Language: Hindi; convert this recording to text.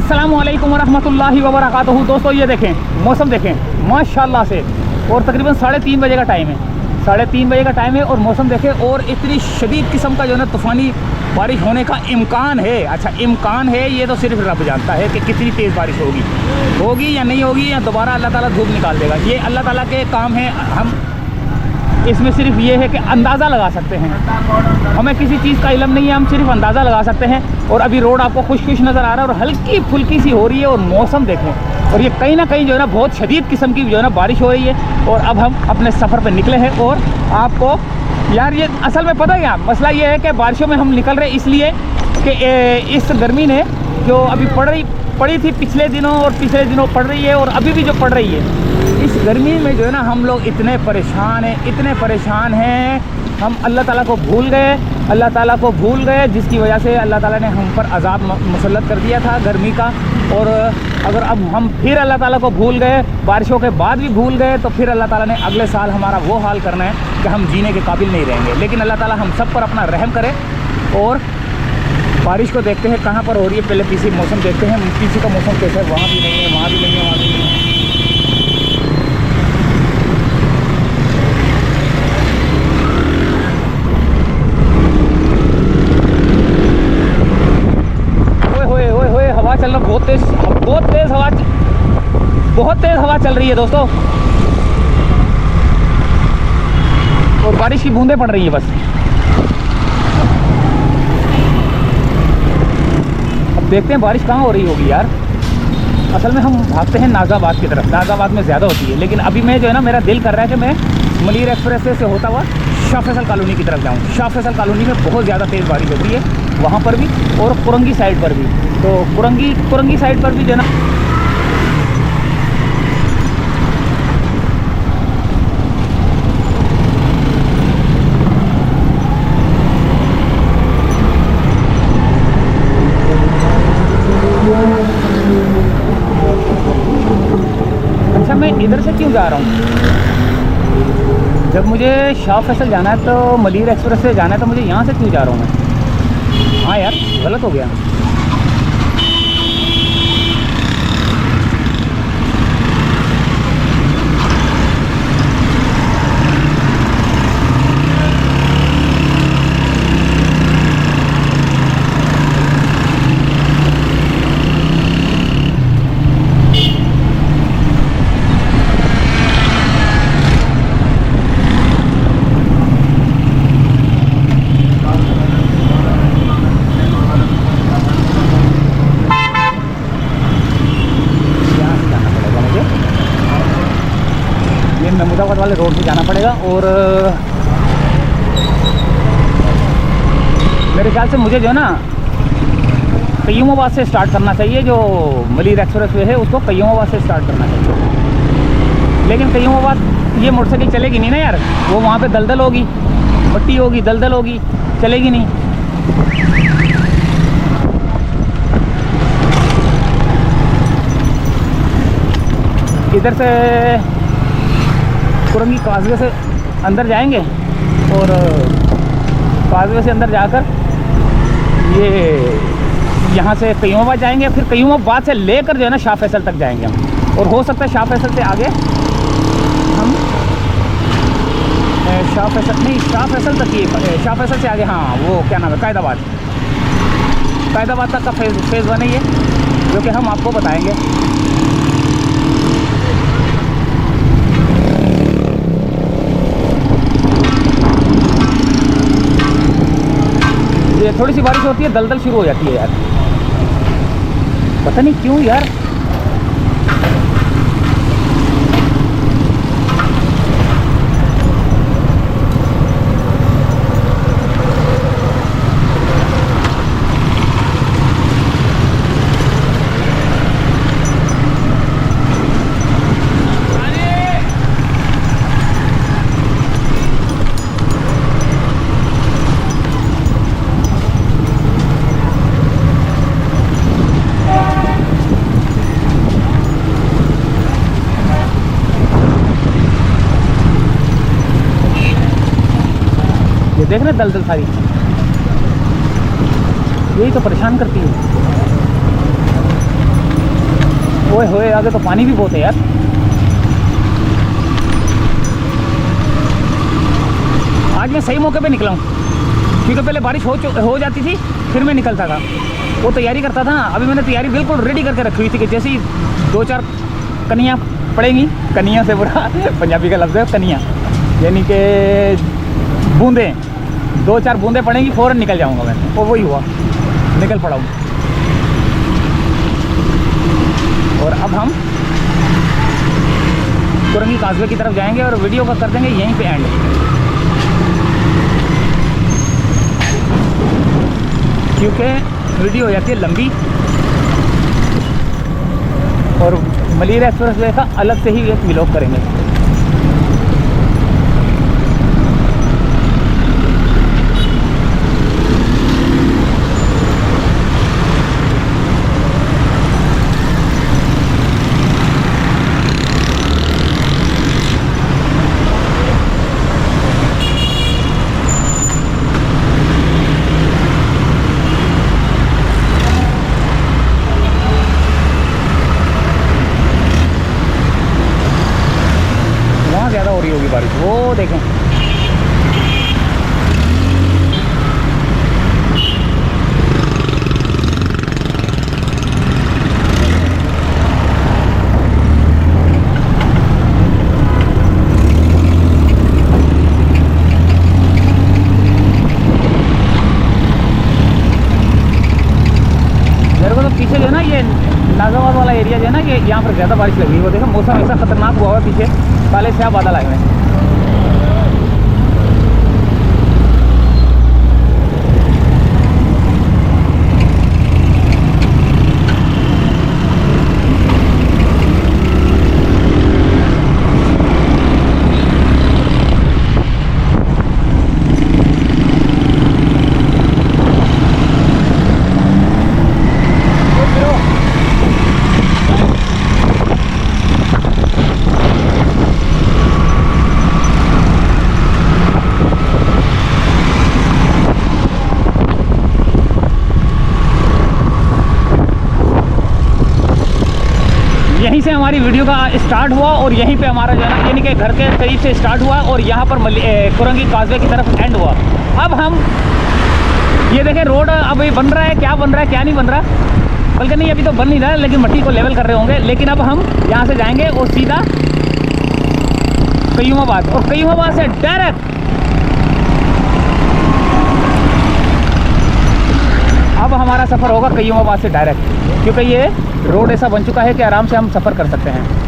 अस्सलामुअलैकुम वरहमतुल्लाहि वबरकातुहू। दोस्तों ये देखें, मौसम देखें माशाल्लाह से, और तकरीबन 3:30 बजे का टाइम है, 3:30 बजे का टाइम है और मौसम देखें, और इतनी शदीद किस्म का जो है ना तूफ़ानी बारिश होने का इम्कान है। अच्छा इम्कान है, ये तो सिर्फ रब जानता है कि कितनी तेज़ बारिश होगी या नहीं होगी, या दोबारा अल्लाह ताला धूप निकाल देगा। ये अल्लाह ताला के काम है, हम इसमें सिर्फ ये है कि अंदाज़ा लगा सकते हैं। हमें किसी चीज़ का इल्म नहीं है, हम सिर्फ अंदाज़ा लगा सकते हैं। और अभी रोड आपको खुश नज़र आ रहा है और हल्की फुल्की सी हो रही है, और मौसम देखें, और ये कहीं ना कहीं जो है ना बहुत शदीद किस्म की जो है ना बारिश हो रही है। और अब हम अपने सफ़र पर निकले हैं, और आपको यार ये असल में पता है क्या मसला ये है कि बारिशों में हम निकल रहे इसलिए कि इस गर्मी ने जो अभी पड़ी थी पिछले दिनों और पिछले दिनों पड़ रही है, और अभी भी जो पड़ रही है, इस गर्मी में जो है ना हम लोग इतने परेशान हैं। हम अल्लाह ताला को भूल गए, जिसकी वजह से अल्लाह ताला ने हम पर अज़ाब मुसल्लत कर दिया था गर्मी का। और अगर अब हम फिर अल्लाह ताला को भूल गए, बारिशों के बाद भी भूल गए, तो फिर अल्लाह ताला ने अगले साल हमारा वो हाल करना है कि हम जीने के काबिल नहीं रहेंगे। लेकिन अल्लाह ताला हम सब पर अपना रहम करे। और बारिश को देखते हैं कहाँ पर हो रही है, पहले पीछे मौसम देखते हैं, पीछे का मौसम कैसा है। वहाँ भी नहीं है, वहाँ भी नहीं है, वहाँ भी नहीं है। हवा चल रहा, बहुत तेज़ हवा चल रही है दोस्तों, और बारिश की बूंदें पड़ रही है बस। अब देखते हैं बारिश कहाँ हो रही होगी यार। असल में हम भागते हैं नाज़ाबाद की तरफ, नाज़ाबाद में ज़्यादा होती है, लेकिन अभी मैं जो है ना मेरा दिल कर रहा है कि मैं मलीर एक्सप्रेस से होता हुआ शाह फैसल कॉलोनी की तरफ जाऊँ। शाह फैसल कॉलोनी में बहुत ज़्यादा तेज़ बारिश होती है, वहाँ पर भी, और कुरंगी साइड पर भी। तो कुरंगी साइड पर भी जो है ना अच्छा मैं इधर से क्यों जा रहा हूँ? जब मुझे शाह फैसल जाना है तो मलीर एक्सप्रेस से जाना है, तो मुझे यहाँ से क्यों जा रहा हूँ मैं? हाँ यार गलत हो गया। महमूदाबाद वाले रोड से जाना पड़ेगा, और मेरे ख्याल से मुझे जो है ना कयूमाबाद से स्टार्ट करना चाहिए। जो मलीर एक्सप्रेस वे है उसको कयूमाबाद से स्टार्ट करना चाहिए। लेकिन कयूमाबाद ये मोटरसाइकिल चलेगी नहीं ना यार, वो वहाँ पे दलदल होगी, मट्टी होगी, दलदल होगी, चलेगी नहीं। इधर से कुरंगी काजवे से अंदर जाएंगे, और काजवे से अंदर जाकर ये यहाँ से कयूमाबाद जाएंगे, फिर कयूमाबाद से लेकर जो है ना शाह फैसल तक जाएंगे हम। और हो सकता है शाह फैसल से आगे हम शाह फैसल तक ही, शाह फैसल से आगे, हाँ वो क्या नाम है, कायदाबाद तक का फेज़ 1 है ये, जो कि हम आपको बताएंगे। ये थोड़ी सी बारिश होती है, दलदल शुरू हो जाती है यार, पता नहीं क्यों यार। देख रहे दलदल सारी, यही तो परेशान करती है। ओए होए, आगे तो पानी भी बहुत है यार। आज मैं सही मौके पे निकला हूँ, क्योंकि पहले बारिश हो जाती थी, फिर मैं निकलता था, वो तैयारी करता था ना। अभी मैंने तैयारी बिल्कुल रेडी करके रखी हुई थी कि जैसे ही 2-4 कनियाँ पड़ेंगी, कनिया से बुरा पंजाबी का लफ्ज़ है कनिया, यानी कि बूंदें, 2-4 बूंदें पड़ेंगी, फ़ौरन निकल जाऊँगा मैं। और वही हुआ, निकल पड़ा हूँ। और अब हम कुरंगी काज़वे की तरफ जाएंगे और वीडियो का कर देंगे यहीं पे एंड। क्योंकि वीडियो हो जाती है लंबी और मलिर एक्सप्रेसवे का अलग से ही एक व्लॉग करेंगे। ज़्यादा हो रही होगी बारिश, वो देखें। मेरे को तो पीछे जो है ना, ये नागाबाद वाला एरिया जो है ना, कि यहाँ पर ज़्यादा बारिश लगी। वो देखो मौसम ऐसा खतरनाक हुआ है, पीछे काले से बादल आए हुए हैं। यहीं से हमारी वीडियो का स्टार्ट हुआ और यहीं पे हमारा जो है ना, यानी कि घर के करीब से स्टार्ट हुआ और यहाँ पर कुरंगी काज़वे की तरफ एंड हुआ। अब हम ये देखें, रोड अभी बन रहा है, क्या बन रहा है क्या नहीं बन रहा, बल्कि नहीं अभी तो बन नहीं रहा है, लेकिन मिट्टी को लेवल कर रहे होंगे। लेकिन अब हम यहाँ से जाएंगे और सीधा कयूमाबाद, और कयूमाबाद से डायरेक्ट अब हमारा सफ़र होगा कयूमाबाद से डायरेक्ट, क्योंकि ये रोड ऐसा बन चुका है कि आराम से हम सफ़र कर सकते हैं।